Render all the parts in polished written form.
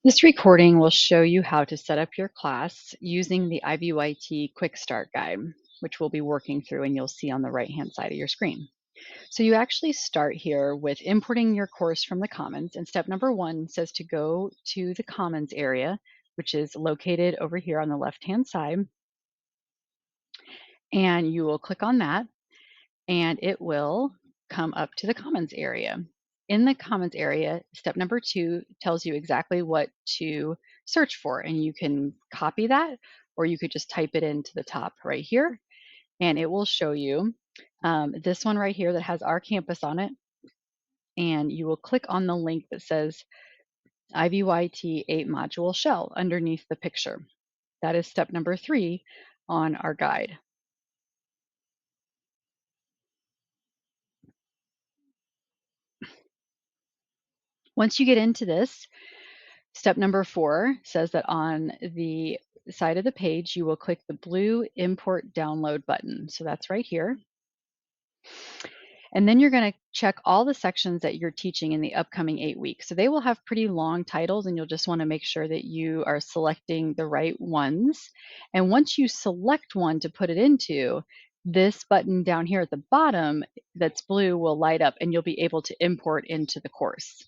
This recording will show you how to set up your class using the IVYT Quick Start guide, which we'll be working through and you'll see on the right-hand side of your screen. So you actually start here with importing your course from the Commons, and step number 1 says to go to the Commons area, which is located over here on the left-hand side, and you will click on that, and it will come up to the Commons area. In the Commons area, step number 2 tells you exactly what to search for, and you can copy that, or you could just type it into the top right here, and it will show you this one right here that has our campus on it, and you will click on the link that says IVYT 8 module shell underneath the picture. That is step number 3 on our guide. Once you get into this, step number 4 says that on the side of the page, you will click the blue import download button. So that's right here. And then you're going to check all the sections that you're teaching in the upcoming 8 weeks. So they will have pretty long titles, and you'll just want to make sure that you are selecting the right ones. And once you select one to put it into, this button down here at the bottom that's blue will light up, and you'll be able to import into the course.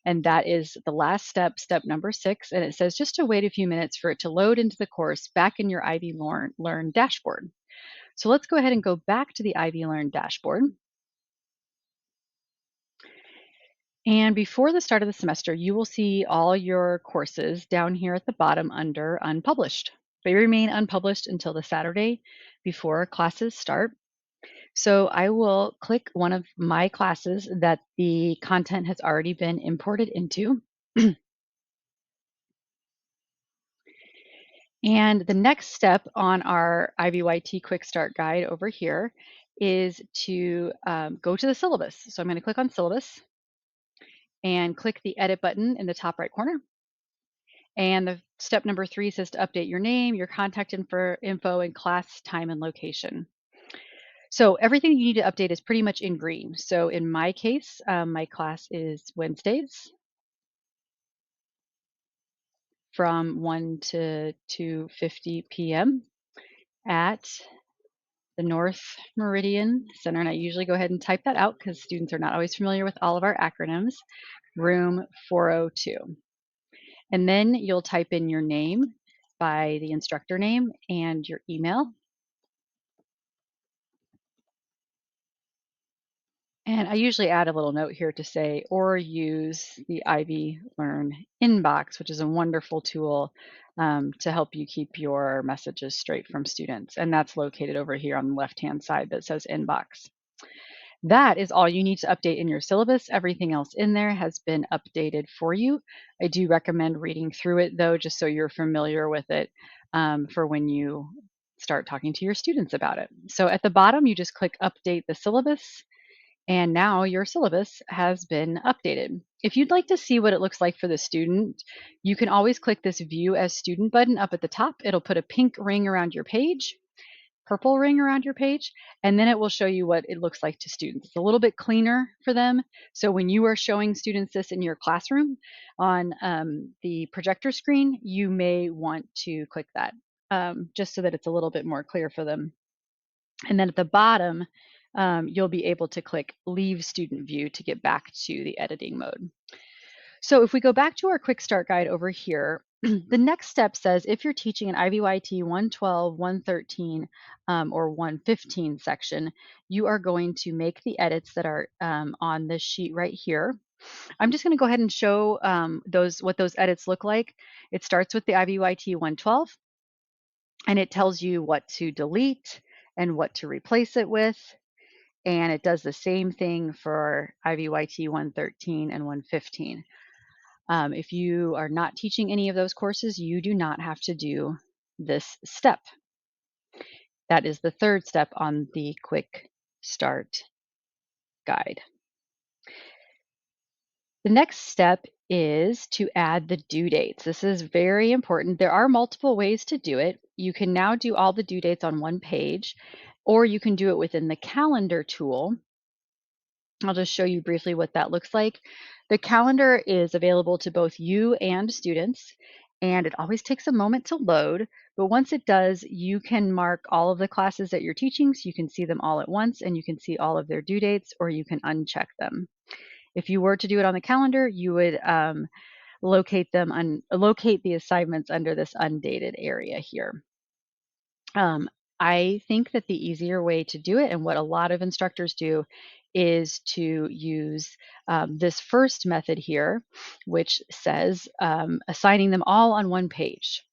And that is the last step, step number 6. And it says just to wait a few minutes for it to load into the course back in your IvyLearn dashboard. So let's go ahead and go back to the IvyLearn dashboard. And before the start of the semester, you will see all your courses down here at the bottom under unpublished. They remain unpublished until the Saturday before classes start. So I will click one of my classes that the content has already been imported into. And the next step on our IvyYT Quick Start guide over here is to go to the syllabus. So I'm going to click on syllabus and click the edit button in the top right corner. And the step number 3 says to update your name, your contact info, and class time and location. So everything you need to update is pretty much in green. So in my case, my class is Wednesdays from 1 to 2:50 p.m. at the North Meridian Center. And I usually go ahead and type that out because students are not always familiar with all of our acronyms. Room 402. And then you'll type in your name by the instructor name and your email. And I usually add a little note here to say, or use the IvyLearn inbox, which is a wonderful tool to help you keep your messages straight from students. And that's located over here on the left-hand side that says inbox. That is all you need to update in your syllabus. Everything else in there has been updated for you. I do recommend reading through it though, just so you're familiar with it for when you start talking to your students about it. So at the bottom, you just click update the syllabus, and now your syllabus has been updated. If you'd like to see what it looks like for the student, you can always click this View as Student button up at the top. It'll put a pink ring around your page, purple ring around your page, and then it will show you what it looks like to students. It's a little bit cleaner for them. So when you are showing students this in your classroom on the projector screen, you may want to click that just so that it's a little bit more clear for them. And then at the bottom, you'll be able to click Leave Student View to get back to the editing mode. So if we go back to our Quick Start guide over here, the next step says if you're teaching an IVYT 112, 113, or 115 section, you are going to make the edits that are on this sheet right here. I'm just going to go ahead and show what those edits look like. It starts with the IVYT 112, and it tells you what to delete and what to replace it with. And it does the same thing for IVYT 113 and 115. If you are not teaching any of those courses, you do not have to do this step. That is the third step on the Quick Start guide. The next step is to add the due dates. This is very important. There are multiple ways to do it. You can now do all the due dates on one page, or you can do it within the calendar tool. I'll just show you briefly what that looks like. The calendar is available to both you and students, and it always takes a moment to load. But once it does, you can mark all of the classes that you're teaching so you can see them all at once and you can see all of their due dates, or you can uncheck them. If you were to do it on the calendar, you would locate the assignments under this undated area here. I think that the easier way to do it, and what a lot of instructors do, is to use this first method here, which says assigning them all on one page.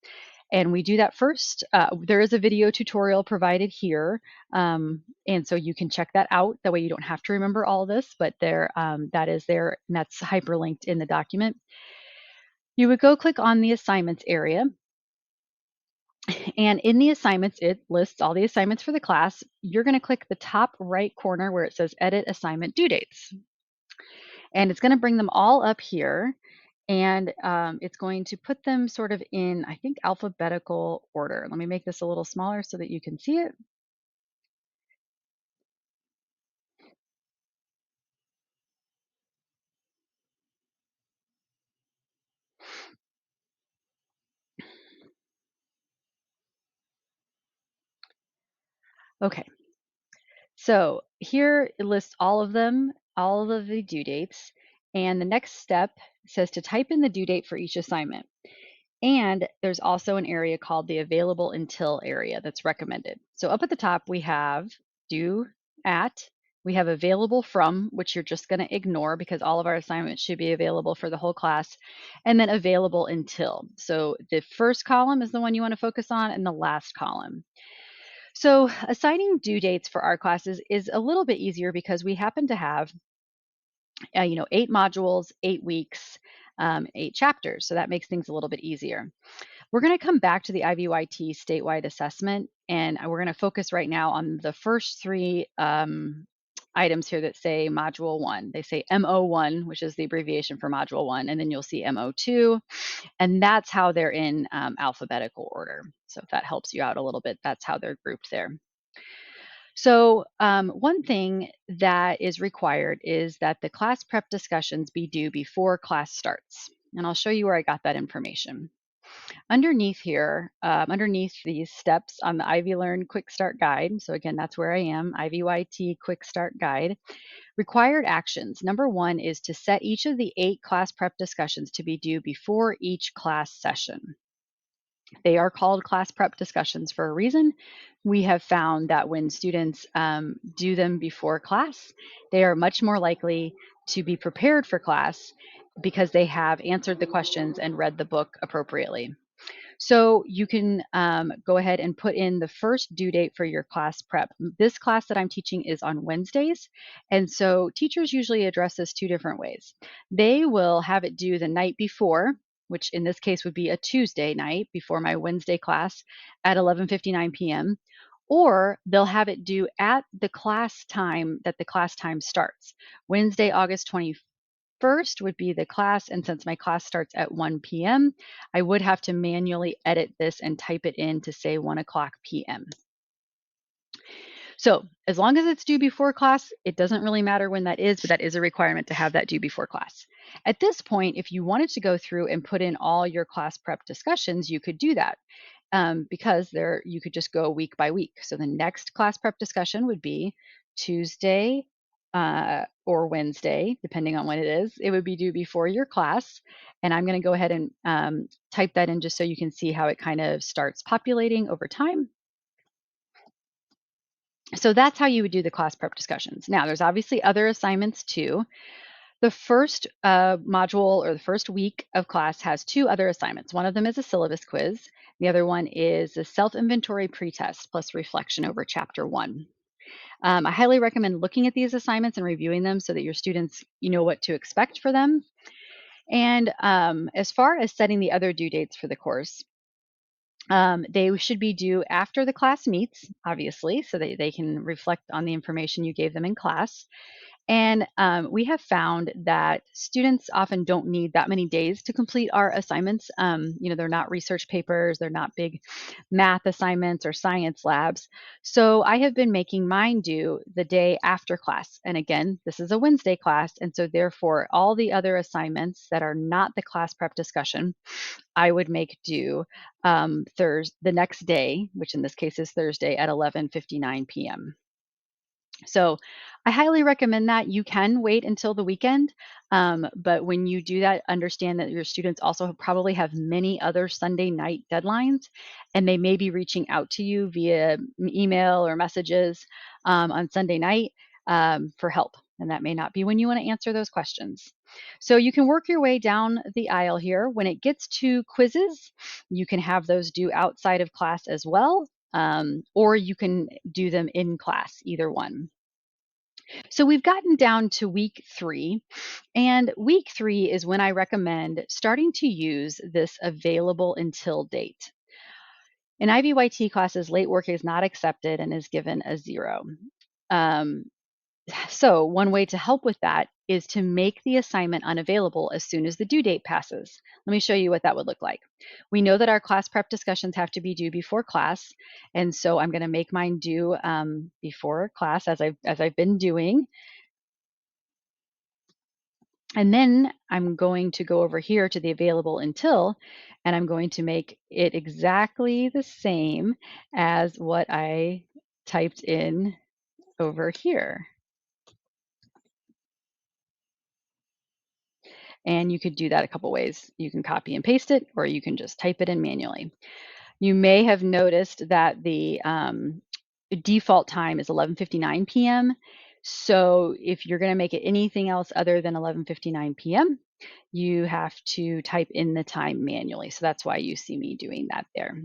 And we do that first. There is a video tutorial provided here, and so you can check that out. That way you don't have to remember all this, but that is there, and that's hyperlinked in the document. You would go click on the assignments area, and in the assignments, it lists all the assignments for the class. You're going to click the top right corner where it says Edit Assignment Due Dates. And it's going to bring them all up here. And it's going to put them sort of in, I think, alphabetical order. Let me make this a little smaller so that you can see it. Okay, so here it lists all of them, all of the due dates. And the next step says to type in the due date for each assignment. And there's also an area called the available until area that's recommended. So up at the top, we have due at, we have available from, which you're just going to ignore because all of our assignments should be available for the whole class, and then available until. So the first column is the one you want to focus on, and the last column. So assigning due dates for our classes is a little bit easier because we happen to have 8 modules, 8 weeks, 8 chapters. So that makes things a little bit easier. We're going to come back to the IVYT statewide assessment, and we're going to focus right now on the first 3 items here that say Module 1. They say MO1, which is the abbreviation for Module 1, and then you'll see MO2, and that's how they're in alphabetical order. So if that helps you out a little bit, that's how they're grouped there. So one thing that is required is that the class prep discussions be due before class starts. And I'll show you where I got that information. Underneath here, underneath these steps on the IvyLearn Quick Start Guide, so again, that's where I am, IVYT Quick Start Guide, required actions. Number 1 is to set each of the 8 class prep discussions to be due before each class session. They are called class prep discussions for a reason. We have found that when students do them before class, they are much more likely to be prepared for class because they have answered the questions and read the book appropriately. So you can go ahead and put in the first due date for your class prep. This class that I'm teaching is on Wednesdays, and so teachers usually address this 2 different ways. They will have it due the night before, which in this case would be a Tuesday night before my Wednesday class at 11:59 p.m., or they'll have it due at the class time that the class time starts. Wednesday, August 21st would be the class, and since my class starts at 1 p.m., I would have to manually edit this and type it in to say 1 o'clock p.m. So as long as it's due before class, it doesn't really matter when that is, but that is a requirement to have that due before class. At this point, if you wanted to go through and put in all your class prep discussions, you could do that because you could just go week by week. So the next class prep discussion would be Tuesday or Wednesday, depending on when it is. It would be due before your class. And I'm going to go ahead and type that in just so you can see how it kind of starts populating over time. So that's how you would do the class prep discussions. Now, there's obviously other assignments too. The first module or the first week of class has 2 other assignments. One of them is a syllabus quiz. The other one is a self-inventory pretest plus reflection over chapter 1. I highly recommend looking at these assignments and reviewing them so that your students, know what to expect for them. And as far as setting the other due dates for the course, they should be due after the class meets, obviously, so that they can reflect on the information you gave them in class. And we have found that students often don't need that many days to complete our assignments. They're not research papers, they're not big math assignments or science labs. So I have been making mine due the day after class. And again, this is a Wednesday class. And so therefore, all the other assignments that are not the class prep discussion, I would make due the next day, which in this case is Thursday at 11:59 p.m. So I highly recommend that. You can wait until the weekend, but when you do that, understand that your students also probably have many other Sunday night deadlines, and they may be reaching out to you via email or messages on Sunday night for help. And that may not be when you want to answer those questions. So you can work your way down the aisle here. When it gets to quizzes, you can have those due outside of class as well, or you can do them in class, either one. So we've gotten down to week 3, and week 3 is when I recommend starting to use this available until date. In IVYT classes, late work is not accepted and is given a 0. Um, so one way to help with that is to make the assignment unavailable as soon as the due date passes. Let me show you what that would look like. We know that our class prep discussions have to be due before class, and so I'm going to make mine due before class as I've been doing. And then I'm going to go over here to the available until, and I'm going to make it exactly the same as what I typed in over here. And you could do that a couple ways. You can copy and paste it, or you can just type it in manually. You may have noticed that the default time is 11:59 p.m. So if you're going to make it anything else other than 11:59 p.m., you have to type in the time manually. So that's why you see me doing that there.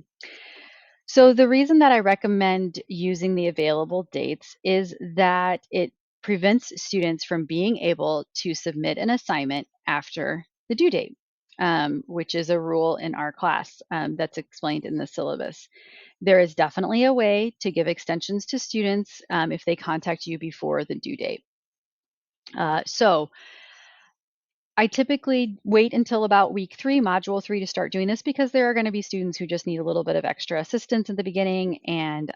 So the reason that I recommend using the available dates is that it prevents students from being able to submit an assignment after the due date, which is a rule in our class that's explained in the syllabus. There is definitely a way to give extensions to students if they contact you before the due date. So I typically wait until about week 3, module 3, to start doing this because there are going to be students who just need a little bit of extra assistance in the beginning, and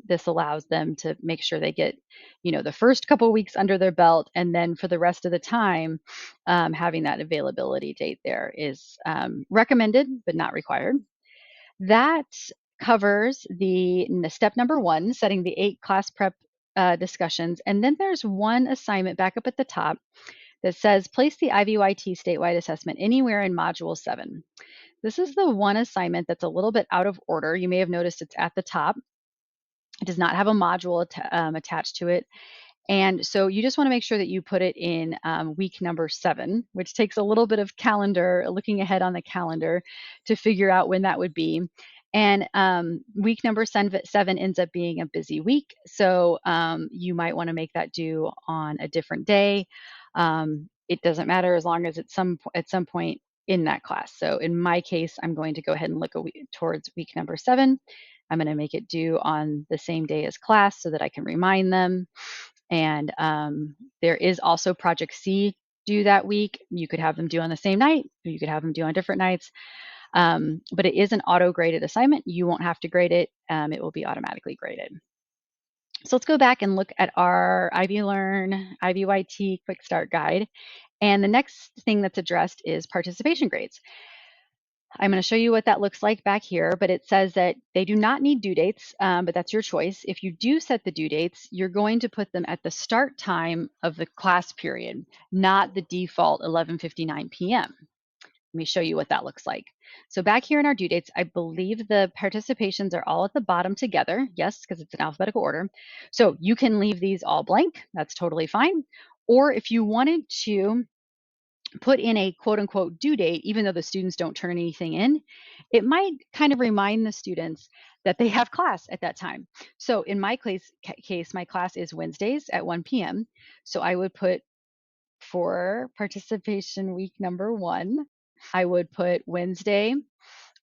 this allows them to make sure they get, the first couple of weeks under their belt, and then for the rest of the time, having that availability date there is recommended but not required. That covers the step number 1, setting the 8 class prep discussions, and then there's one assignment back up at the top that says place the IVYT statewide assessment anywhere in module 7. This is the one assignment that's a little bit out of order. You may have noticed it's at the top. It does not have a module attached to it. And so you just want to make sure that you put it in week number 7, which takes a little bit of looking ahead on the calendar to figure out when that would be. And week number 7 ends up being a busy week. So you might want to make that due on a different day. It doesn't matter as long as it's at some point in that class. So in my case, I'm going to go ahead and look towards week number 7. I'm going to make it due on the same day as class so that I can remind them. And there is also Project C due that week. You could have them due on the same night, or you could have them due on different nights. But it is an auto-graded assignment. You won't have to grade it. It will be automatically graded. So let's go back and look at our IvyLearn IVYT Quick Start guide. And the next thing that's addressed is participation grades. I'm going to show you what that looks like back here, but it says that they do not need due dates, but that's your choice. If you do set the due dates, you're going to put them at the start time of the class period, not the default 11:59 p.m. Let me show you what that looks like. So back here in our due dates, I believe the participations are all at the bottom together. Yes, because it's in alphabetical order. So you can leave these all blank. That's totally fine. Or if you wanted to put in a quote unquote due date, even though the students don't turn anything in, it might kind of remind the students that they have class at that time. So in my case, my class is Wednesdays at 1 p.m. So I would put for participation week number 1, I would put Wednesday,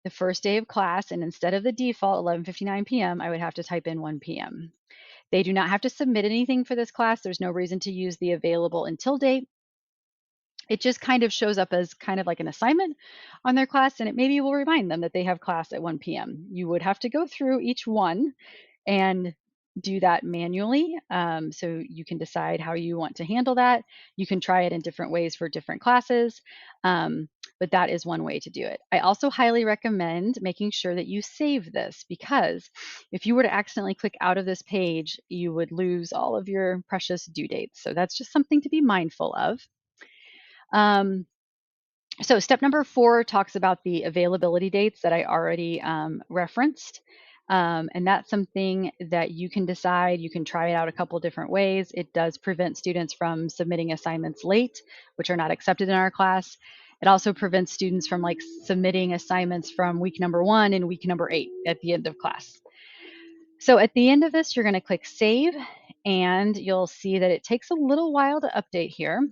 the first day of class, and instead of the default 11:59 p.m., I would have to type in 1 p.m. They do not have to submit anything for this class. There's no reason to use the available until date. It just kind of shows up as kind of like an assignment on their class, and it maybe will remind them that they have class at 1 p.m. You would have to go through each one and do that manually. So you can decide how you want to handle that. You can try it in different ways for different classes, but that is one way to do it. I also highly recommend making sure that you save this, because if you were to accidentally click out of this page, you would lose all of your precious due dates. So that's just something to be mindful of. So step number 4 talks about the availability dates that I already referenced. And that's something that you can decide. You can try it out a couple different ways. It does prevent students from submitting assignments late, which are not accepted in our class. It also prevents students from like submitting assignments from week number 1 and week number 8 at the end of class. So at the end of this, you're going to click save, and you'll see that it takes a little while to update here.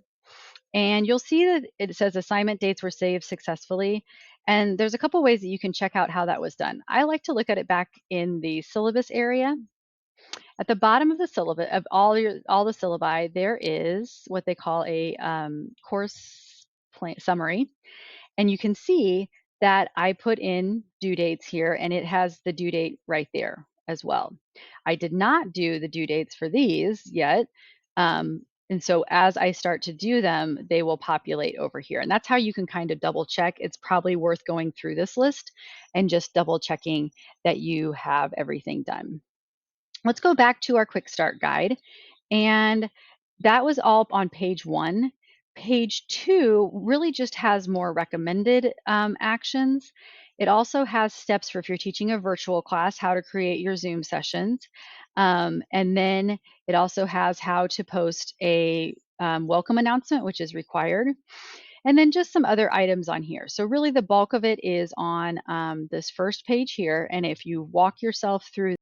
And you'll see that it says assignment dates were saved successfully. And there's a couple ways that you can check out how that was done. I like to look at it back in the syllabus area. At the bottom of the syllabus, of all the syllabi, there is what they call a course summary. And you can see that I put in due dates here, and it has the due date right there as well. I did not do the due dates for these yet. And so as I start to do them, they will populate over here. And that's how you can kind of double check. It's probably worth going through this list and just double checking that you have everything done. Let's go back to our quick start guide. And that was all on page 1. Page 2 really just has more recommended actions. It also has steps for if you're teaching a virtual class, how to create your Zoom sessions. And then it also has how to post a welcome announcement, which is required. And then just some other items on here. So really the bulk of it is on this first page here. And if you walk yourself through